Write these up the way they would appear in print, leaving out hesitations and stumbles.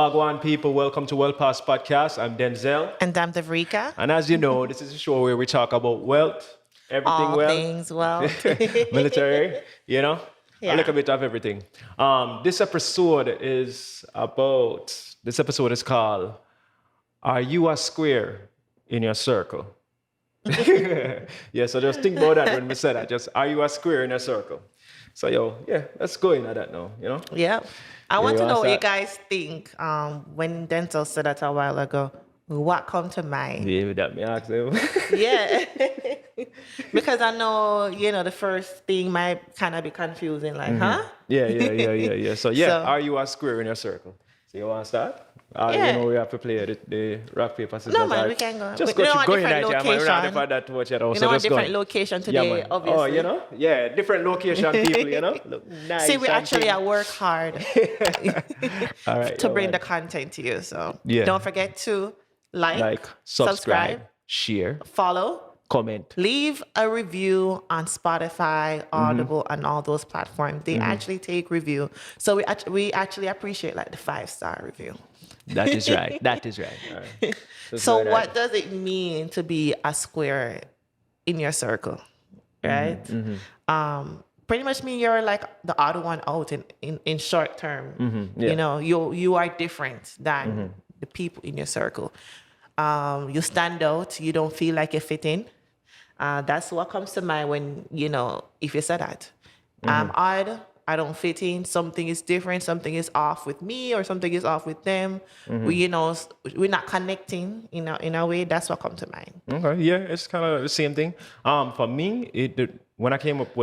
Wagwan people, welcome to Well Past Podcast. I'm Denzel. And I'm Devereka. And as you know, this is a show where we talk about wealth, everything All wealth, things wealth. military, a Yeah. little bit of everything. This episode is called, Are You a Square in Your Circle? Yeah, so just think about that when we say that. Just, are you a square in a circle? So, let's go into that now, Yeah. I want you to know what you want guys think. When Denzel said that a while ago, what come to mind? Yeah, that me ask them. Yeah. Because I know, the first thing might kind of be confusing, like, huh? Yeah. So, So- are you a square in your circle? So, you want to start? Yeah. We have to play the rock, paper, scissors. No, man, Like, we can go. Just We go know a going different at it, man. We're not location. about that too much, We so know a just go. different location today, man. obviously. Oh, different location people, Look nice. See, we and actually thing. work hard All right, to all bring the right. content to you. So Yeah. don't forget to Like, subscribe, share, follow, comment. leave a review on Spotify, Audible, and all those platforms. They actually take review. So we actually appreciate like the 5-star review. That is right. That is right. All right. Just So go ahead. what does it mean to be a square in your circle? Right? Pretty much mean you're like the odd one out in short term. Yeah. You are different than the people in your circle. You stand out, you don't feel like you fit in. That's what comes to mind when, if you say that. I'm odd, I don't fit in, something is different, something is off with me or something is off with them. We're not connecting in a way. That's what comes to mind. Okay, yeah, it's kind of the same thing. For me, when I came up,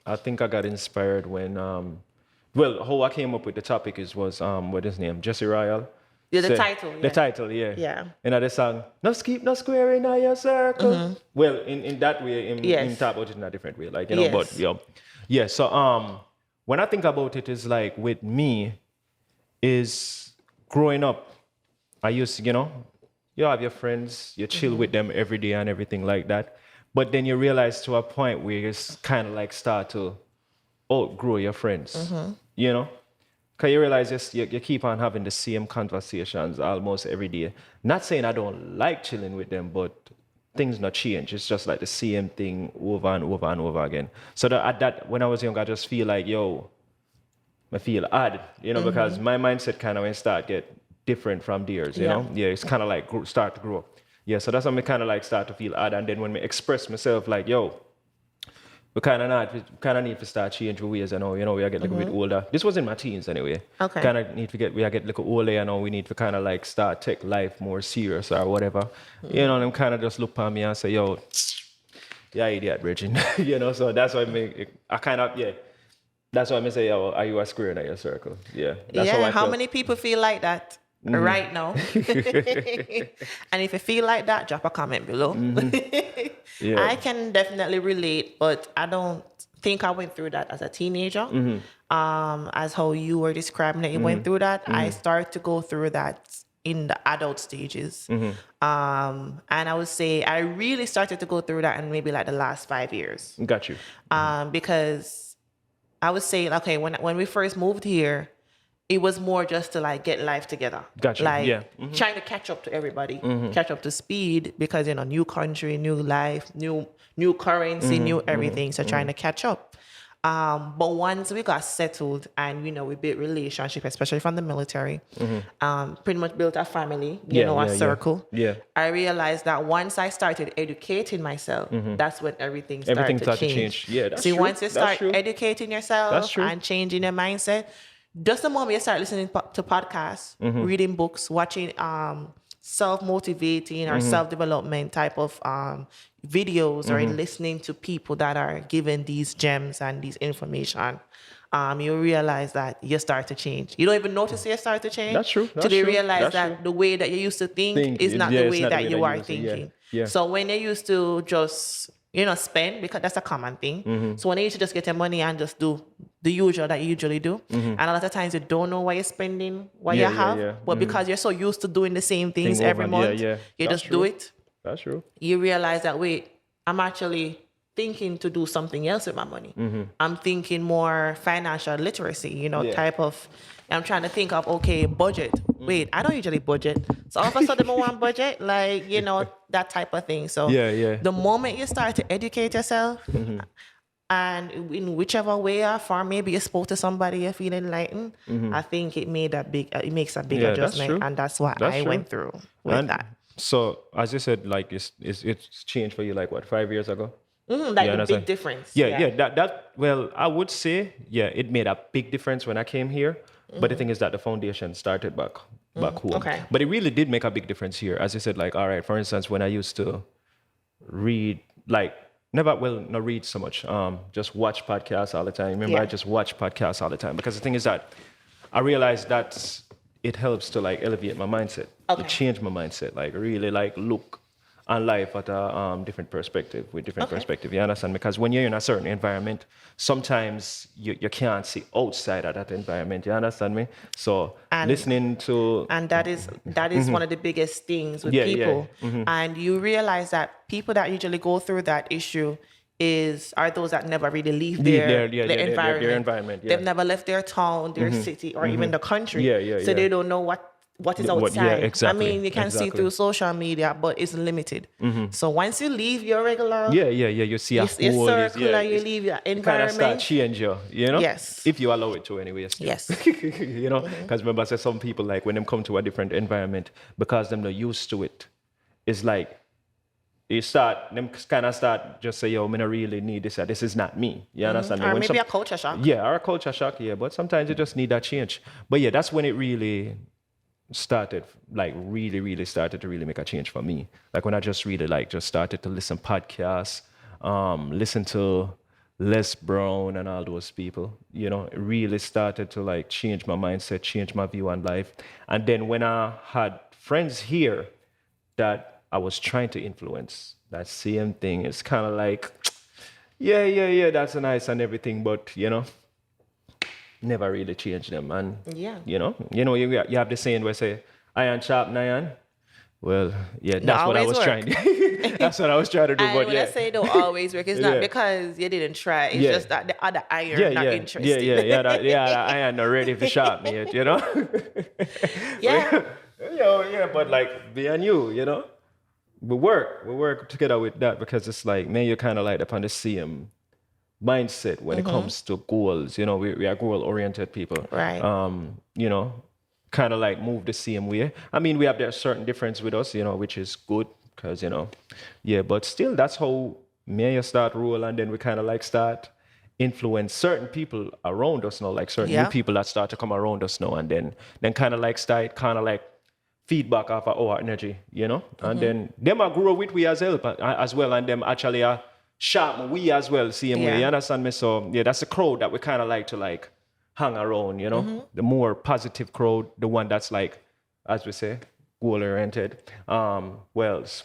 I think I got inspired when, how I came up with the topic was what is his name, Jesse Ryle. Yeah, the Said- title. The Yeah. title, yeah. Yeah. And the song, no skip, no square in your circle. Well, in that way, Yes. in talk about it in a different way, like Yes. but yeah. So when I think about it, is like with me, is growing up. I used to, you have your friends, you chill with them every day and everything like that. But then you realize to a point where you kind of like start to outgrow your friends, Because you realize you keep on having the same conversations almost every day. Not saying I don't like chilling with them, but things not change. It's just like the same thing over and over and over again. So when I was young, I just feel like, I feel odd, because my mindset kind of start get different from theirs, you know? Yeah, it's kind of like start to grow. Yeah, so that's when I kind of like start to feel odd. And then when I express myself like, we kind of need to start changing ways, we are getting a little bit older. This was in my teens anyway. Okay. Kind of need to get a little older, we need to kind of like start take life more serious or whatever. Them kind of just look at me and say, yeah, idiot, Bridget. So that's why that's why I say, are you a square in your circle? Yeah. That's how I how feel. many people feel like that right now? And if you feel like that, drop a comment below. Yeah. I can definitely relate, but I don't think I went through that as a teenager. As how you were describing that you went through that, I started to go through that in the adult stages. And I would say I really started to go through that in maybe like the last 5 years. Got you. Because I would say, okay, when we first moved here, it was more just to like get life together. Gotcha. Like Yeah. trying to catch up to everybody, catch up to speed because, new country, new life, new currency, new everything. So trying to catch up. But once we got settled and, we built relationship, especially from the military, pretty much built a family, a circle. Yeah. I realized that once I started educating myself, that's when everything started to change. Yeah, that's See, true. once you That's start true. educating That's yourself true. and changing your mindset, just the moment you start listening to podcasts, reading books, watching self-motivating or self-development type of videos, or listening to people that are giving these gems and these information, you realize that you start to change. You don't even notice you start to change. That's true. That's Till you true. realize That's that true. the way that you used to think is not yeah, the it's way not the that way you that are you used to, yeah. thinking. Yeah. So when you used to just, spend, because that's a common thing. So when you used to just get your money and just do the usual that you usually do, and a lot of times you don't know why you're spending what you have, but because you're so used to doing the same things Thing every over, yeah, month, yeah. you That's just true. do it. That's true. You realize that, wait, I'm actually thinking to do something else with my money. I'm thinking more financial literacy, type of. I'm trying to think of, okay, budget. Wait, I don't usually budget. So all of a sudden I want budget, like, that type of thing. So Yeah. the moment you start to educate yourself, and in whichever way or form, maybe you spoke to somebody, you feel enlightened. I think it makes a big Yeah, that's adjustment, true. and that's what That's I true. went through with And that. so, as you said, like it's changed for you, like what, 5 years ago? Like Yeah, the understand. big difference. Yeah. That well, I would say, it made a big difference when I came here. But the thing is that the foundation started back home. okay. But it really did make a big difference here. As you said, like, all right, for instance, when I used to read, like, not read so much, just watch podcasts all the time. Remember, Yeah. I just watch podcasts all the time because the thing is that I realized that it helps to like elevate my mindset, Okay. to change my mindset, like really like look on life at a different perspective, with different perspective. You understand? Because when you're in a certain environment, sometimes you can't see outside of that environment. You understand me? So listening to And that is one of the biggest things with Yeah, people. yeah. And you realize that people that usually go through that issue are those that never really leave their environment, yeah. They've never left their town, their city, or even the country. So they don't know what is outside. exactly, I mean, you can see exactly. through social media, but it's limited. So once you leave your regular you see a your whole circle and you leave your kind of start environment. change you know? Yes. If you allow it to anyway. Still. Yes. Because remember I said some people, like, when them come to a different environment, because them not used to it, it's like them kind of start just say, yo, I don't really need this. This is not me. You understand me? Or When maybe a culture shock. Yeah, or a culture shock, yeah. But sometimes you just need that change. But yeah, that's when it really started, like really started to really make a change for me. Like when I just really just started to listen podcasts, listen to Les Brown and all those people, it really started to like change my mindset, change my view on life. And then when I had friends here that I was trying to influence, that same thing, it's kind of like, yeah, that's nice and everything, but never really change them. And Yeah. you have the saying where say iron sharpen iron. Well, yeah, that's what I always was work. trying. That's what I was trying to do. And But when yeah, I say don't always work, it's not because you didn't try. It's just that the other iron not interested. the iron not ready to sharpen yet. Yeah. But like me and you, we work together with that, because it's like, man, you're kind of like upon the same mindset when it comes to goals. We are goal-oriented people. Right. Kind of like move the same way. I mean, we have there certain difference with us, which is good, because, but still, that's how me and you start roll, and then we kind of like start influence certain people around us now, like certain new people that start to come around us now, and then kind of like start kind of like feedback off of our energy, and then them are grow with we as well, and them actually are sharpen we as well, same way. You understand me? So yeah, that's a crowd that we kind of like to like hang around, the more positive crowd, the one that's like, as we say, goal oriented. What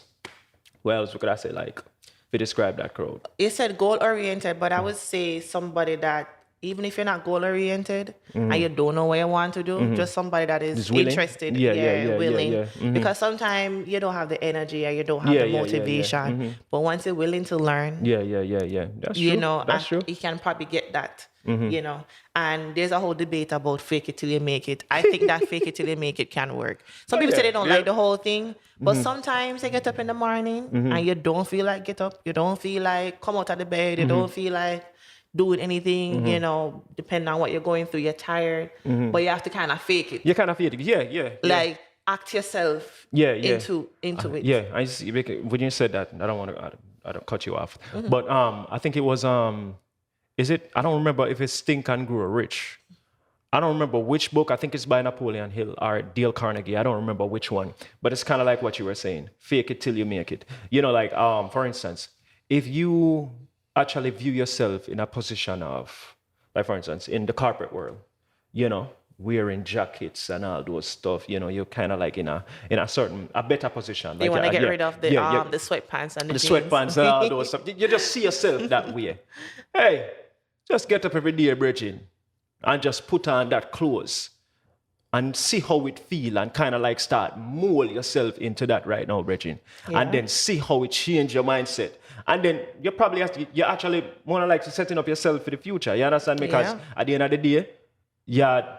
could I say, like, to describe that crowd? You said goal oriented, but I would say somebody that, even if you're not goal oriented and you don't know what you want to do, just somebody that is willing? interested, willing. Yeah. Because sometimes you don't have the energy or you don't have the motivation. But once you're willing to learn, Yeah. That's true. That's true. you can probably get that. And there's a whole debate about fake it till you make it. I think that fake it till you make it can work. Some people say they don't like the whole thing, but sometimes you get up in the morning and you don't feel like get up. You don't feel like come out of the bed. You don't feel like doing anything, depending on what you're going through. You're tired, but you have to kind of fake it. You kind of feel it. Yeah. Like act yourself into it. Yeah, I see. When you said that, I don't cut you off. But I think it was I don't remember if it's Think and Grow Rich. I don't remember which book. I think it's by Napoleon Hill or Dale Carnegie. I don't remember which one. But it's kind of like what you were saying. Fake it till you make it. Like, for instance, if you actually view yourself in a position of, like, for instance, in the corporate world, wearing jackets and all those stuff, you're kind of like in a better position. You Like, want to get rid of the sweatpants and the jeans. Sweatpants and all those stuff. You just see yourself that way. Hey, just get up every day, Bridget, and just put on that clothes. and see how it feel and kind of like start mold yourself into that right now, Regine. Yeah. And then see how it change your mindset. And then you probably have to, you actually want to like setting up yourself for the future. You understand? Because Yeah. at the end of the day,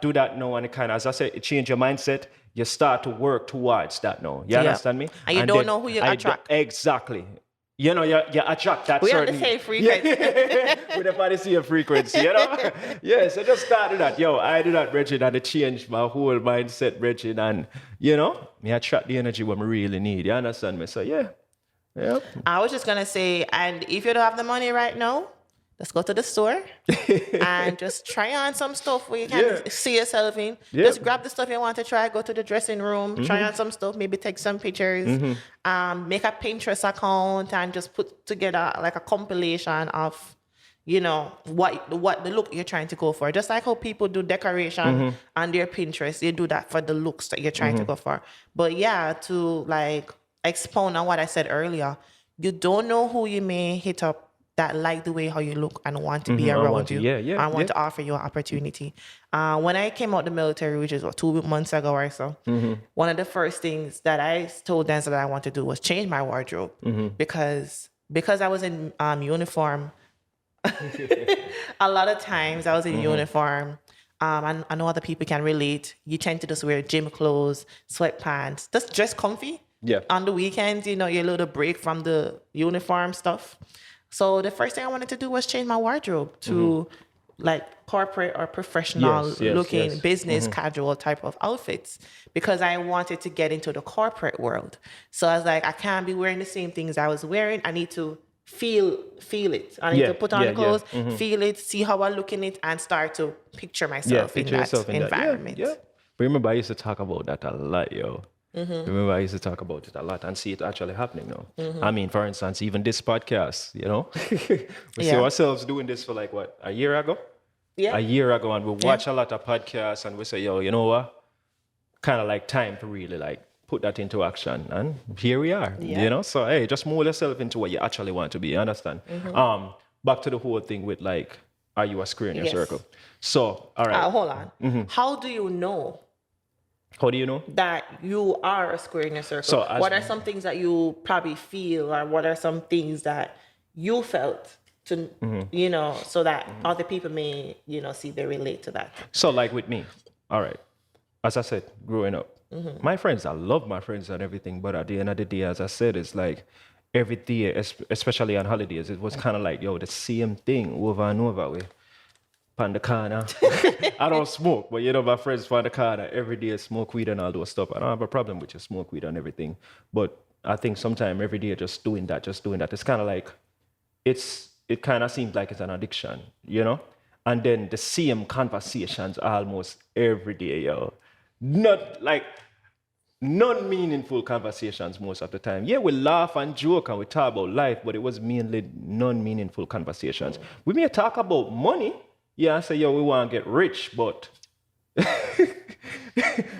do that now and it kind of, as I said, it change your mindset. You start to work towards that now. You Yeah. understand me? And you don't know who you attract. Exactly. You know, you attract that We certain... on the same frequency. We never see a frequency, you know? Yeah, so just start with that. Yo, I do that, Reggie, and it changed my whole mindset, Reggie, and, you know, me attract the energy what me really need. You understand me? So, yeah. Yeah. I was just going to say, and if you don't have the money right now, let's go to the store and just try on some stuff where you can see yourself in. Yeah. Just grab the stuff you want to try, go to the dressing room, try on some stuff, maybe take some pictures, make a Pinterest account and just put together like a compilation of, you know, what the look you're trying to go for. Just like how people do decoration on their Pinterest, they do that for the looks that you're trying to go for. But yeah, to like expound on what I said earlier, you don't know who you may hit up that like the way how you look and want to be around you. I want to offer you an opportunity. When I came out the military, which is 2 months ago or so, one of the first things that I told Denzel that I want to do was change my wardrobe because I was in uniform. A lot of times I was in uniform. And I know other people can relate. You tend to just wear gym clothes, sweatpants, just dress comfy. Yeah. On the weekends, you know, you're a little break from the uniform stuff. So the first thing I wanted to do was change my wardrobe to like corporate or professional looking business casual type of outfits because I wanted to get into the corporate world. So I was like, I can't be wearing the same things I was wearing. I need to feel it. I need to put on the clothes, feel it, see how I look in it, and start to picture myself in that environment. Yeah. Remember, I used to talk about that a lot, yo. Remember, I used to talk about it a lot and see it actually happening now. I mean, for instance, even this podcast, you know, we see ourselves doing this for like, what, a year ago? Yeah. A year ago, and we watch a lot of podcasts and we say, yo, you know what? Kind of like time to really like put that into action. And here we are, you know? So, hey, just mold yourself into what you actually want to be, you understand? Back to the whole thing with like, are you a square in your circle? So, all right. Hold on. How do you know? How do you know? That you are a square in your circle. So what are some things that you probably feel, or what are some things that you felt to, you know, so that other people may, you know, see they relate to that? So like with me, all right, as I said, growing up, my friends, I love my friends and everything, but at the end of the day, as I said, it's like every day, especially on holidays, it was kind of like, yo, the same thing over and over with. On the corner. I don't smoke, but you know, my friends on the corner every day smoke weed and all those stuff. I don't have a problem with your smoke weed and everything. But I think sometimes every day just doing that. It's kind of like, it kind of seems like it's an addiction, you know? And then the same conversations almost every day, yo. Not like, non-meaningful conversations most of the time. Yeah, we laugh and joke and we talk about life, but it was mainly non-meaningful conversations. We may talk about money. Yeah, I say, yo, we want to get rich, but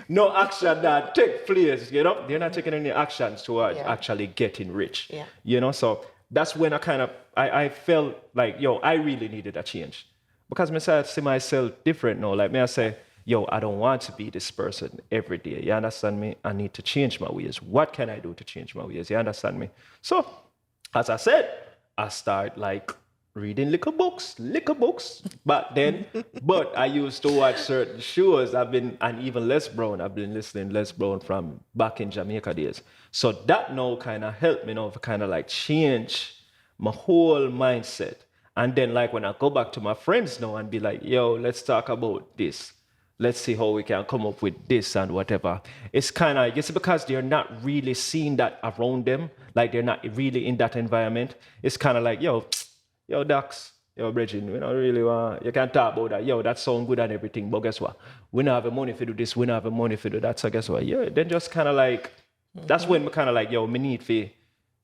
no action that take place, you know? They're not taking any actions towards actually getting rich, you know? So that's when I felt like, yo, I really needed a change. Because I see myself different now. Like, I say, yo, I don't want to be this person every day. You understand me? I need to change my ways. What can I do to change my ways? You understand me? So, as I said, I start like reading little books back then. But I used to watch certain shows. And even Les Brown, I've been listening to Les Brown from back in Jamaica days. So that now kind of helped me now to kind of like change my whole mindset. And then like when I go back to my friends now and be like, yo, let's talk about this. Let's see how we can come up with this and whatever. It's kind of, it's because they're not really seeing that around them. Like they're not really in that environment. It's kind of like, yo, Dax, yo, Bridget, we don't really want, you can talk about that. Yo, that sound good and everything, but guess what? We don't have the money to do this, we don't have the money to do that. So guess what? Yeah, then just kind of like, that's when we kind of like, yo, me need to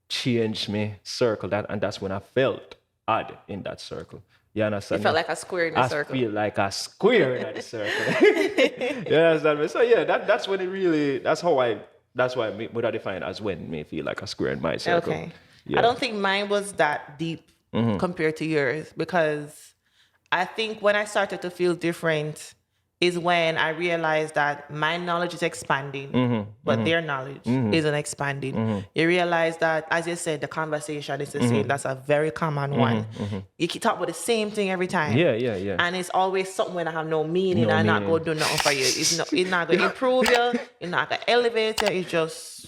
change me circle that. And that's when I felt odd in that circle. You understand? You felt like a square in the circle. I feel like a square in the circle. You understand me? So yeah, that's when it really, that's why I would define as when me feel like a square in my circle. Okay. Yeah. I don't think mine was that deep compared to yours, because I think when I started to feel different, is when I realized that my knowledge is expanding, but their knowledge isn't expanding. You realize that, as you said, the conversation is the same. That's a very common one. You keep talking about the same thing every time. Yeah. And it's always something when I have no meaning No and not meaning. going to do nothing for you. It's not going to improve you. It's not going to elevate you. It's just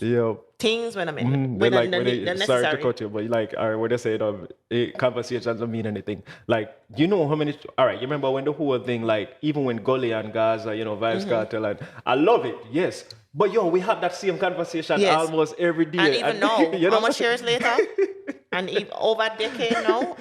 things when I'm in They when like the when they, sorry to necessary. cut you, but like, all right, when they say conversations don't mean anything. Like, you know how many? All right, you remember when the whole thing, like, even when Gully and Gaza, Vibes Cartel, and I love it, yes. But we have that same conversation Yes. almost every day. And even now, you know? how much years later? And even over a decade now,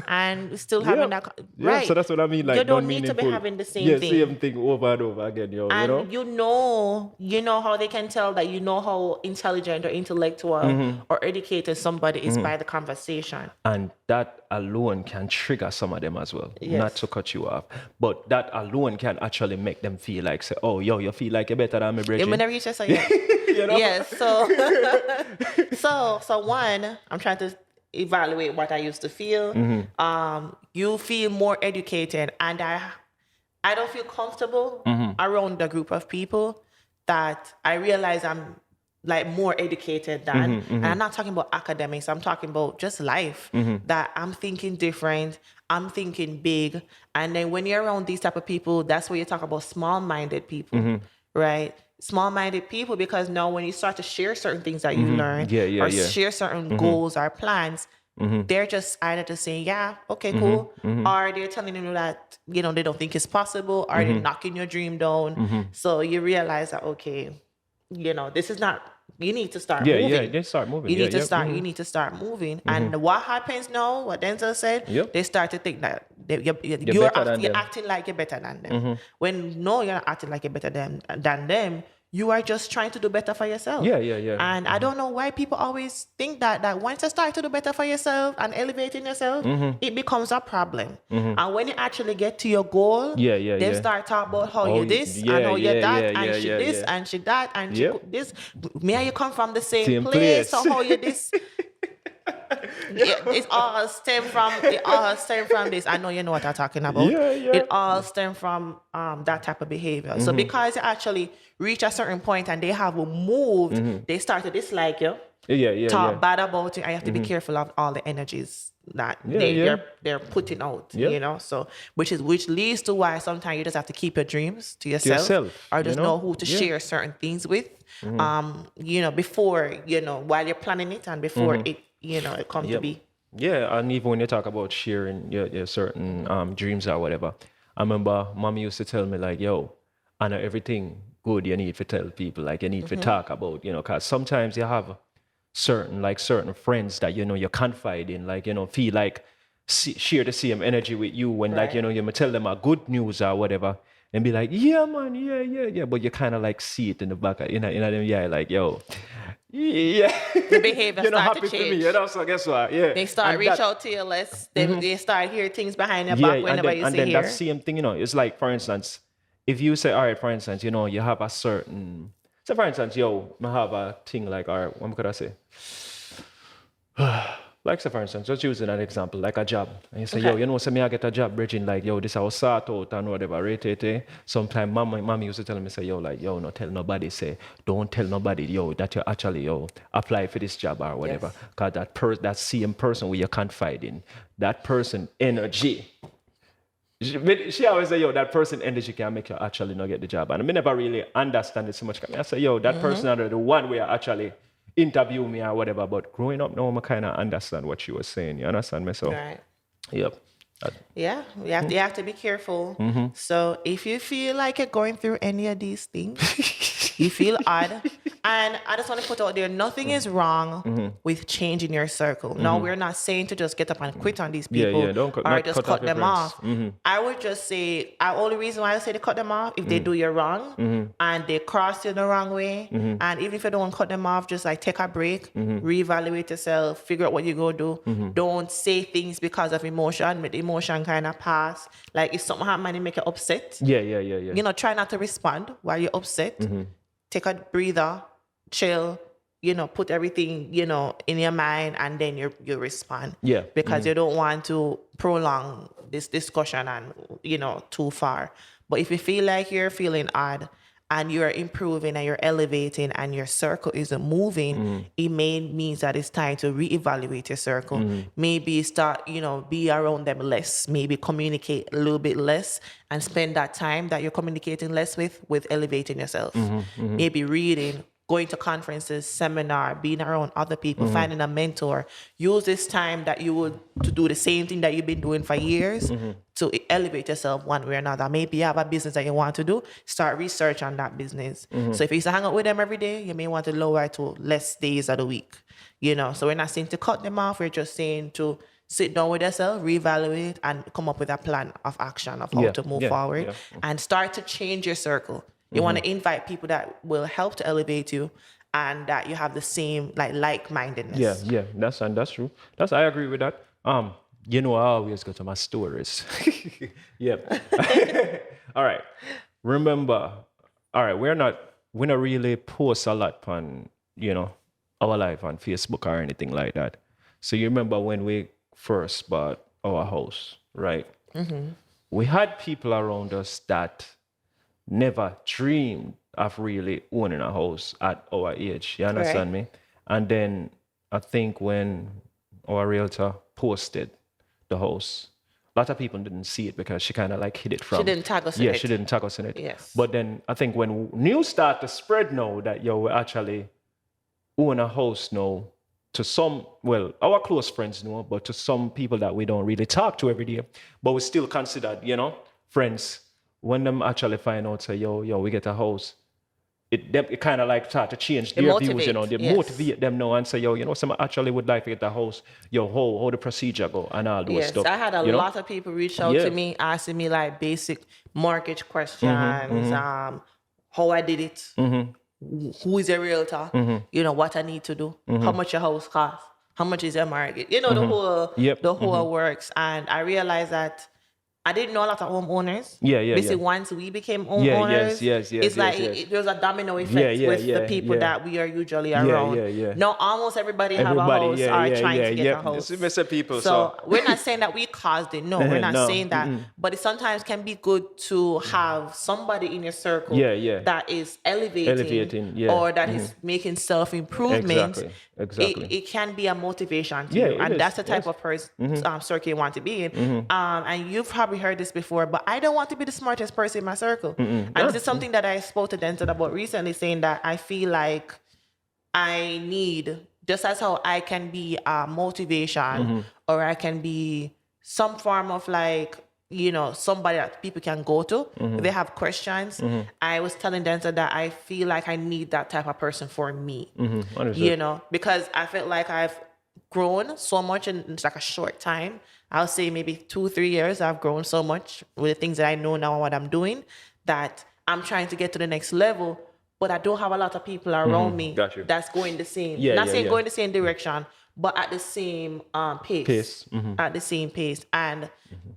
and still having that, right? So that's what I mean. Like, you don't need to be non-meaningful. having the same thing. Same thing over and over again, And you know how they can tell that you know how intelligent or intellectual or educated somebody is by the conversation. And that alone can trigger some of them as well. Yes. Not to cut you off, but that alone can actually make them feel like, say, oh, you feel like you're better than me, Bridget. Yeah, whenever you just say, yeah. Yes. So one, I'm trying to evaluate what I used to feel. You feel more educated, and I don't feel comfortable around the group of people that I realize I'm like more educated than. And I'm not talking about academics. I'm talking about just life. That I'm thinking different. I'm thinking big. And then when you're around these type of people, that's where you talk about small-minded people, right? Small-minded people, because now when you start to share certain things that you learn or share certain goals or plans, they're just either to say, yeah, okay, cool. Or they're telling you that, they don't think it's possible, or they're knocking your dream down. So you realize that, okay, this is not, you need to start moving. Yeah, start moving. You need to start, you need to start moving. And what happens now, what Denzel said, they start to think that you're acting like you're better than them. When no, you're not acting like you're better than them. You are just trying to do better for yourself. Yeah. And I don't know why people always think that once you start to do better for yourself and elevating yourself, it becomes a problem. And when you actually get to your goal, they start talking about how you this and how you that, and she this and she that, and she this. Me and you come from the same place, so how you this. It all stem from this. I know you know what I'm talking about. It all stem from that type of behavior. So because you actually reach a certain point and they have moved, they start to dislike you. Talk bad about you. I have to be careful of all the energies that they're putting out. So which leads to why sometimes you just have to keep your dreams to yourself or just know who to share certain things with. Before while you're planning it and before it comes to be. Yeah, and even when you talk about sharing your certain dreams or whatever, I remember mommy used to tell me like, yo, I know everything good you need to tell people, like you need to talk about, because sometimes you have certain friends that, you confide in, like, feel like share the same energy with you when like, you may tell them a good news or whatever and be like, yeah, man, yeah. But you kind of like see it in the back, them, like, yo, the behavior you're not start happy to change. for me, so guess what? Yeah. They start reach out to you less. They start hear things behind your back whenever you say here. And then that same thing, it's like, for instance, if you say, all right, for instance, you have a certain, say for instance, I have a thing like, all right, what could I say? Like, say for instance, just using an example, like a job. And you say, say me I get a job, Bridging, like, this I was sort out and whatever, right? Sometimes mama used to tell me, say, no tell nobody, say, don't tell nobody, that you actually, apply for this job or whatever. Because that same person who you confide in, that person energy. She always say, that person energy can make you actually not get the job. And I never really understand it so much. I say, that person are the one where actually interview me or whatever. But growing up now, I kind of understand what she was saying. You understand me? So, right. Yep. Yeah, you have to be careful. So if you feel like you're going through any of these things, you feel odd. And I just want to put out there, nothing is wrong with changing your circle. No, we're not saying to just get up and quit on these people or just cut them off. I would just say, the only reason why I say to cut them off, if they do you wrong and they cross you the wrong way, and even if you don't cut them off, just like take a break, reevaluate yourself, figure out what you're going to do. Don't say things because of emotion, but emotion kind of pass. Like if something happens and make you upset, try not to respond while you're upset. Take a breather, chill, put everything, in your mind, and then you respond. Yeah. Because you don't want to prolong this discussion and, too far. But if you feel like you're feeling odd and you're improving and you're elevating and your circle isn't moving, it means that it's time to reevaluate your circle. Maybe start, be around them less. Maybe communicate a little bit less and spend that time that you're communicating less with elevating yourself. Maybe reading, going to conferences, seminar, being around other people, finding a mentor. Use this time that you would to do the same thing that you've been doing for years to elevate yourself one way or another. Maybe you have a business that you want to do, start research on that business. So if you used to hang out with them every day, you may want to lower it to less days of the week. So we're not saying to cut them off, we're just saying to sit down with yourself, reevaluate, and come up with a plan of action of how to move forward and start to change your circle. You want to invite people that will help to elevate you and that you have the same like-mindedness. Yeah, that's true. I agree with that. I always go to my stories. Yeah. All right. Remember, all right, we don't really post a lot on, our life on Facebook or anything like that. So you remember when we first bought our house, right? We had people around us that never dreamed of really owning a house at our age. You understand me? And then I think when our realtor posted the house, a lot of people didn't see it because she kind of like hid it from. She didn't tag us in it. Yeah, she didn't tag us in it. Yes. But then I think when news start to spread now that we actually own a house now, to some, our close friends know, but to some people that we don't really talk to every day, but we still considered, friends. When them actually find out, say, we get a house, it kind of like start to change their views, they motivate them now and say, some actually would like to get a house, how the procedure go and all those stuff. I had a lot of people reach out to me, asking me like basic mortgage questions, how I did it, who is a realtor, what I need to do, how much your house costs, how much is your mortgage, the whole works. And I realized that I didn't know a lot of homeowners. Basically, once we became homeowners, it's like there's a domino effect with the people that we are usually around. Now, almost everybody have a house or trying to get a house. People, so we're not saying that we caused it. No, we're not saying that. But it sometimes can be good to have somebody in your circle that is elevating or that is making self-improvement. Exactly. It can be a motivation to you. And that's the type of person circle you want to be in. And you've probably heard this before, but I don't want to be the smartest person in my circle. And this is something that I spoke to Denzel about recently, saying that I feel like I need, just as how I can be a motivation or I can be some form of like, somebody that people can go to if they have questions. I was telling Denzel that I feel like I need that type of person for me, because I felt like I've grown so much in like a short time. I'll say maybe 2-3 years, I've grown so much with the things that I know now and what I'm doing that I'm trying to get to the next level, but I don't have a lot of people around me that's going the same. Not saying going the same direction, but at the same pace. At the same pace. And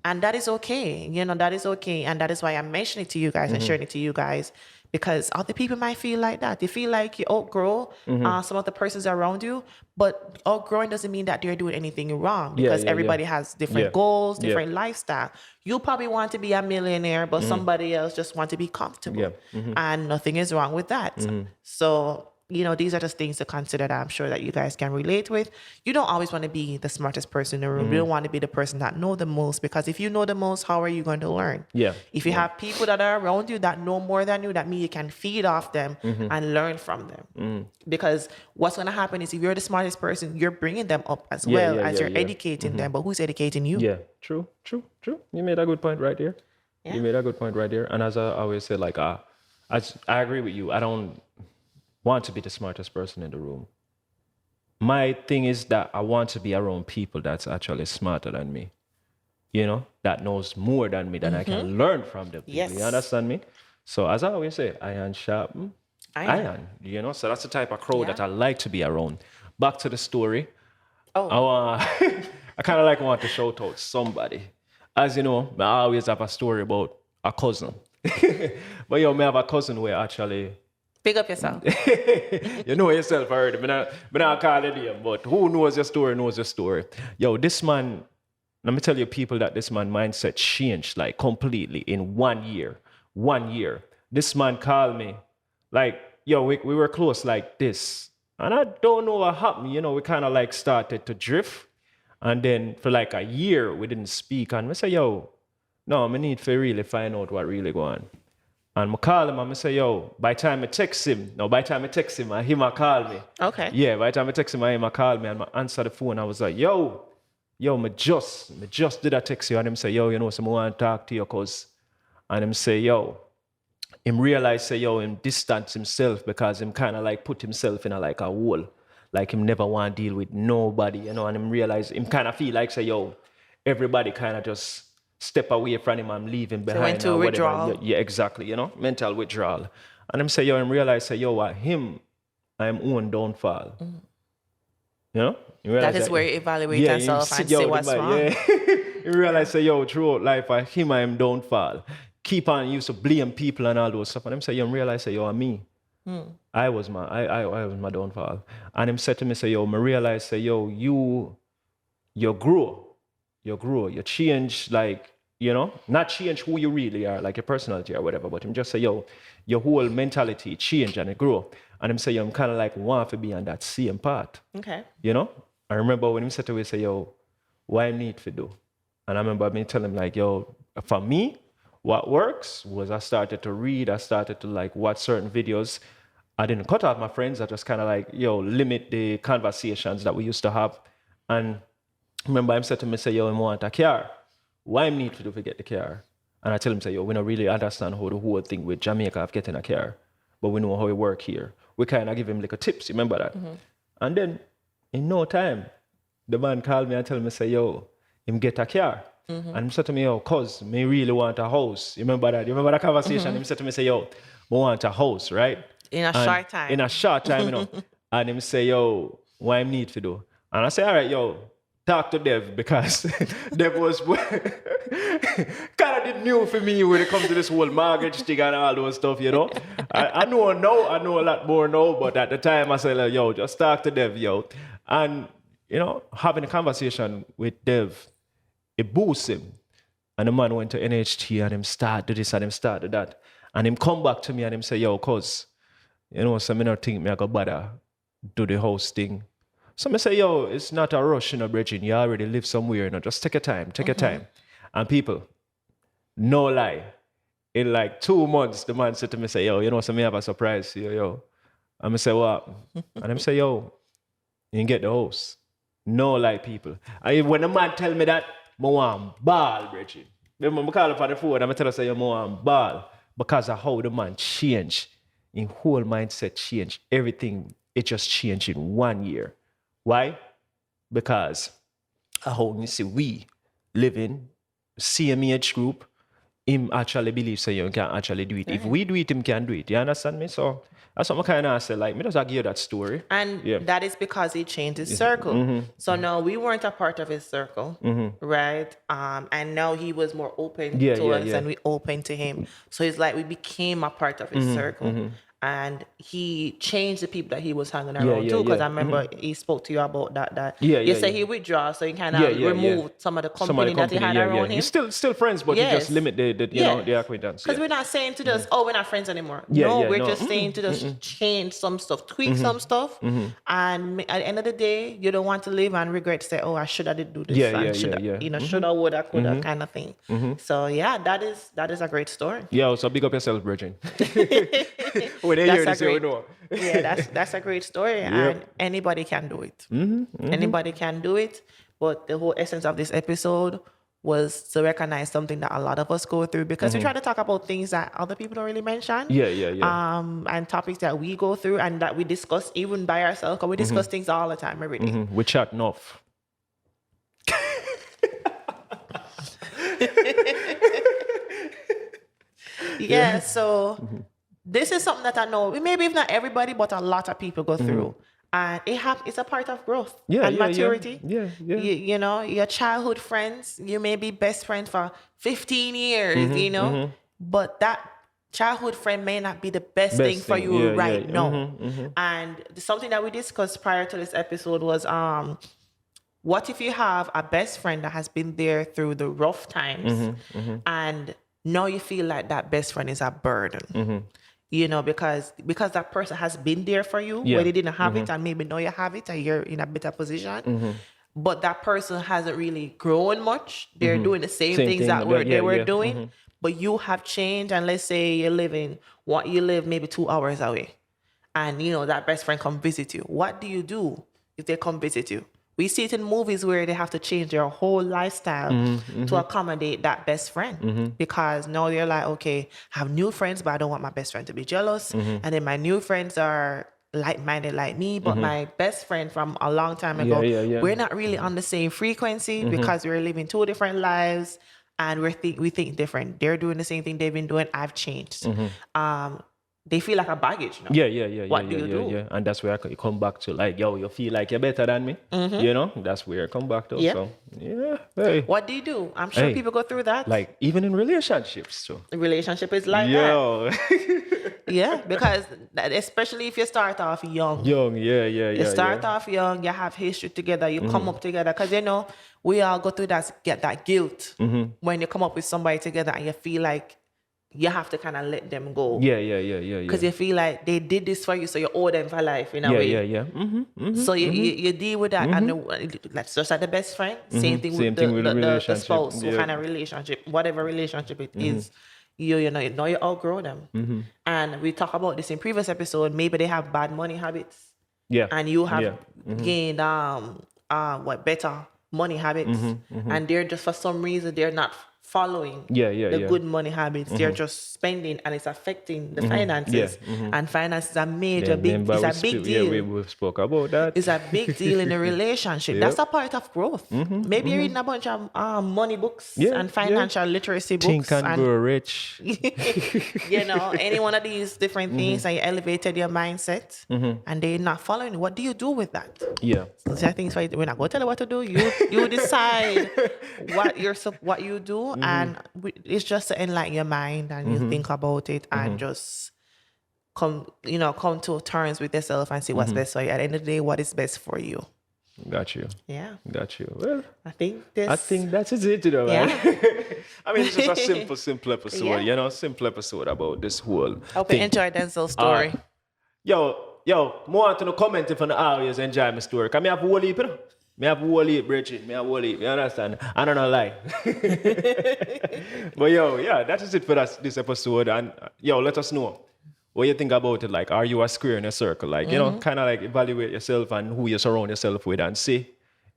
that is okay. That is okay. And that is why I'm mentioning it to you guys and sharing it to you guys, because other people might feel like that. They feel like you outgrow some of the persons around you, but outgrowing doesn't mean that they're doing anything wrong, because everybody has different goals, different lifestyle. You probably want to be a millionaire, but somebody else just want to be comfortable. And nothing is wrong with that. So, these are just things to consider that I'm sure that you guys can relate with. You don't always want to be the smartest person in the room. You don't want to be the person that know the most, because if you know the most, how are you going to learn? If you have people that are around you that know more than you, that means you can feed off them and learn from them. Because what's going to happen is if you're the smartest person, you're bringing them up as well as you're educating them. But who's educating you? Yeah, true. You made a good point right there. You made a good point right there. And as I always say, like, I agree with you. I don't want to be the smartest person in the room. My thing is that I want to be around people that's actually smarter than me, that knows more than me, that I can learn from them. You understand me? So as I always say, iron sharpen iron. So that's the type of crowd that I like to be around. Back to the story. I kind of want to shout out somebody. As you know, I always have a story about a cousin. But I have a cousin where actually... Pick up yourself. You know yourself already. I'm not calling it, but who knows your story knows your story. This man, let me tell you people that this man mindset changed like completely in 1 year 1 year. This man called me like, yo, we were close like this. And I don't know what happened. You know, we kind of like started to drift. And then for like a year, we didn't speak. And I say, yo, no, I need to really find out what really going on. And I call him and I say, yo, by the time I text him, and him call me. Okay. Yeah, by the time I text him, him call me and I answer the phone. I was like, yo, me just did I text you. And him say, yo, you know, so I want to talk to you cause. And him say, yo, him realize, say, yo, him distance himself because him kind of like put himself in a like a hole. Like him never want to deal with nobody, you know, and him realize, him kind of feel like, say, yo, everybody kind of just step away from him and leave him behind. So went to or whatever. withdrawal. Yeah, exactly, you know, mental withdrawal. And him say, yo, him realize, say, yo, what him, I'm own downfall. You know? That is where you evaluate yourself and say what's wrong. Yeah. You realize, say, yo, throughout life, him, I'm downfall. Keep on used to blame people and all those stuff. And him say, yo, him realize, say, yo, me. I was my downfall. And him said to me, say, yo, I realize, say, yo, you grow, you change, like, you know, not change who you really are, like your personality or whatever, but him just say, yo, your whole mentality change and it grow. And him say, yo, I'm kind of like want to be on that same path. Okay. You know? I remember when him said to me, say, yo, what I need to do? And I remember me telling him, like, yo, for me, what works was I started to read, I started to like watch certain videos. I didn't cut off my friends, I just kind of like, yo, limit the conversations that we used to have. And remember him said to me, say, yo, I want a car. What I need to do to get the car? And I tell him, say, yo, we don't really understand how the whole thing with Jamaica of getting a car, but we know how it work here. We kind of give him like a tips, you remember that? And then in no time, the man called me and tell me, say, yo, him get a car. And he said to me, yo, cuz, me really want a house. You remember that? You remember that conversation? He said to me, say, yo, I want a house, right? In a short time. In a short time, you know. And him say, yo, what I need to do? And I say, all right, yo, talk to Dev because Dev was kind of did new for me when it comes to this whole mortgage thing and all those stuff, you know. I know now, I know a lot more now, but at the time I said, like, yo, just talk to Dev, yo. And, you know, having a conversation with Dev, it boosts him. And the man went to NHT and him start to this and him start to that. And him come back to me and him say, yo, cuz, you know, so I don't think me I go bother do the house thing. So I say, yo, it's not a rush, you know, Bridget. You already live somewhere, you know, just take your time, take your time. And people, no lie, in like 2 months, the man said to me, say, yo, you know, so me have a surprise for you, yo. And I say, what? And him say, yo, you can get the house. No lie, people. And when the man tell me that, I want ball, Bridget. Remember, I call up on the phone and I tell her, say, yo, I want ball. Because of how the man changed, in whole mindset changed, everything, it just changed in 1 year. Why? Because how you see we living same age group, him actually believes so you can actually do it. If we do it, him can do it. You understand me? So that's what I kind of say. Like, me just give you that story. And that is because he changed his circle. So now we weren't a part of his circle, right? And now he was more open to us and we opened to him. So it's like we became a part of his circle. And he changed the people that he was hanging around too. Because I remember he spoke to you about that. You say he withdraw, so he kind of removed some of the company that he had around him. He's still friends, but you just limit the acquaintance. Because we're not saying to just, we're not friends anymore. We're just saying to just change some stuff, tweak some stuff. And at the end of the day, you don't want to live and regret, say, I should have did do this. Shoulda, woulda, coulda kind of thing. So that is a great story. Yeah, so big up yourself, Bridget. When they hear this, you know. That's a great story, and anybody can do it. Anybody can do it, but the whole essence of this episode was to recognize something that a lot of us go through because we try to talk about things that other people don't really mention. And topics that we go through and that we discuss even by ourselves, because we discuss things all the time, every day. We chat enough. So this is something that I know, maybe if not everybody, but a lot of people go through. And it's a part of growth and maturity. You know, your childhood friends, you may be best friends for 15 years, you know, but that childhood friend may not be the best thing for you right now. And something that we discussed prior to this episode was, what if you have a best friend that has been there through the rough times and now you feel like that best friend is a burden. You know, because that person has been there for you Yeah. where they didn't have it, and maybe now you have it and you're in a better position. But that person hasn't really grown much. They're doing the same Same things thing, that yeah, they were yeah. doing, but you have changed. And let's say you live maybe 2 hours away, and you know that best friend come visit you. What do you do if they come visit you? We see it in movies where they have to change their whole lifestyle to accommodate that best friend, because now they're like, okay, I have new friends, but I don't want my best friend to be jealous. And then my new friends are like-minded like me, but my best friend from a long time ago, yeah. we're not really on the same frequency because we're living 2 different lives, and we think different. They're doing the same thing they've been doing. I've changed. They feel like a baggage now. Yeah. What do you do? Yeah. And that's where you come back to, like, yo, you feel like you're better than me. You know, that's where I come back to. Yeah. So, yeah. Hey. What do you do? I'm sure Hey. people go through that. Like, even in relationships, too. The relationship is like that. Yo. Yeah, because especially if you start off young. Young, yeah. You start off young, you have history together, you come up together. Because, you know, we all go through that guilt when you come up with somebody together and you feel like you have to kind of let them go. Yeah. Because you feel like they did this for you, so you owe them for life in a way. Yeah. So you deal with that, and that's just like the best friend. Same thing with the relationship. spouse, Yeah. what kind of relationship, whatever relationship it is. You know, you outgrow them. And we talk about this in previous episode. Maybe they have bad money habits. Yeah. And you have gained better money habits, and they're just, for some reason, they're not following the good money habits. They're just spending, and it's affecting the finances. And finance is a big deal. Yeah, we spoke about that. It's a big deal in a relationship. That's a part of growth. Maybe you're reading a bunch of money books and financial literacy books. Think and grow rich. You know, any one of these different things, and you elevated your mindset, and they're not following. What do you do with that? Yeah. So I think we're not going to tell you what to do. You decide what you do, and it's just to enlighten your mind, and you think about it, and just come to terms with yourself and see what's best for you. At the end of the day, what is best for you? Got you. Yeah. Got you. Well, I think that is it, you know, man. I mean, it's just a simple episode, Yeah. you know, simple episode about this whole Hope thing. you enjoyed Denzel's story. Yo, more to the comment if you always enjoy my story. Because I have a whole heap, you know. I have a whole heap, Bridget. I have a whole heap, you understand? I don't know lie. But that is it for this episode. And let us know what you think about it. Like, are you a square in a circle? Like, you know, kind of like evaluate yourself and who you surround yourself with, and see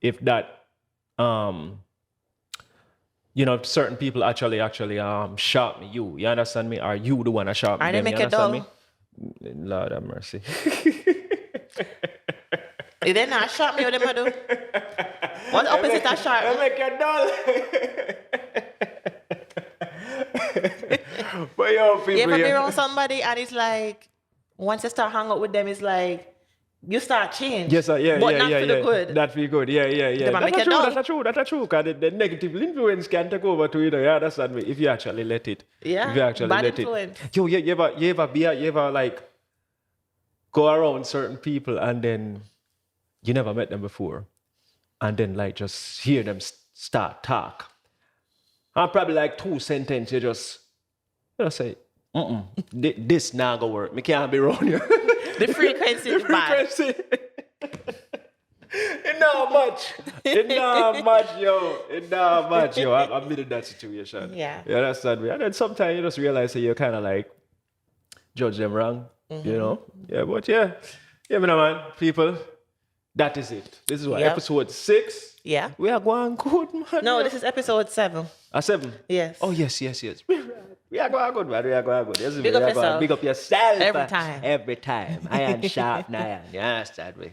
if that, certain people actually sharp me. You understand me? Are you the one that sharp me? Are they make you it dull? me? Lord have mercy. If they're not sharp, me, what them do? What opposite of sharp? I make you dull. But people, You ever be around somebody and it's like, once you start hang out with them, it's like you start change. Yes, sir. Yeah, but yeah, not yeah, for yeah. the good. That feel good. Yeah. might make you dull. That's true. Because the negative influence can take over to you. You understand me? If you actually let it. Yeah. If you actually Bad let influence. it. Yo, you ever like go around certain people and then you never met them before, and then like just hear them start talk. And probably like 2 sentences, you just say, this not gonna work. Me can't be around you. The frequency is bad. It not much, yo. I've been in that situation. Yeah. You understand me? And then sometimes you just realize that you're kind of like judge them wrong, you know? Yeah, but yeah, man, people, that is it. This is what, Yep. episode 6? Yeah. We are going good, man. No, this is episode 7. 7? Yes. Oh, yes. We are going good, man. We are going good. Yes, Big up yourself. Big up yourself. Every time. Every time. Iron sharp, iron. You understand me?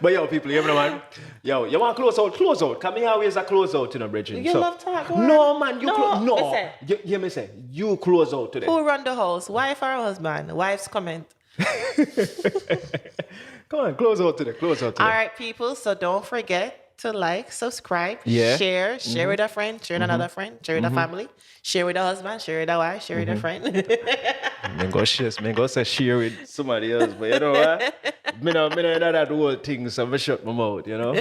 But people, you know, man. You want to close out? Close out. Come here, always a close out, you know, Bridget. You love talk, man. No, man. No. Listen. You hear me say, you close out today. Who run the house? Wife or husband? Wife's comment. Come on, close out today. All right, people. So don't forget to like, subscribe, Yeah. share with a friend, share with another friend, share with a family, share with a husband, share with a wife, share with a friend. Me go say share with somebody else, but you know what? Me no know that whole thing, so I shut my mouth, you know?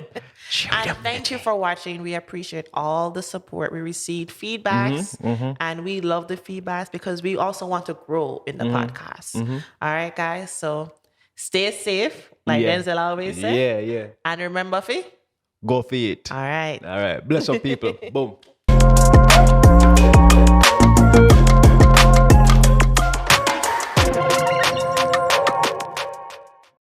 Share with And them. thank you for watching. We appreciate all the support. We received feedbacks and we love the feedbacks because we also want to grow in the podcast. All right, guys. So stay safe, like Yeah. Denzel always say. Yeah. And remember, Fee. Go for it. All right. All right. Bless some people. Boom.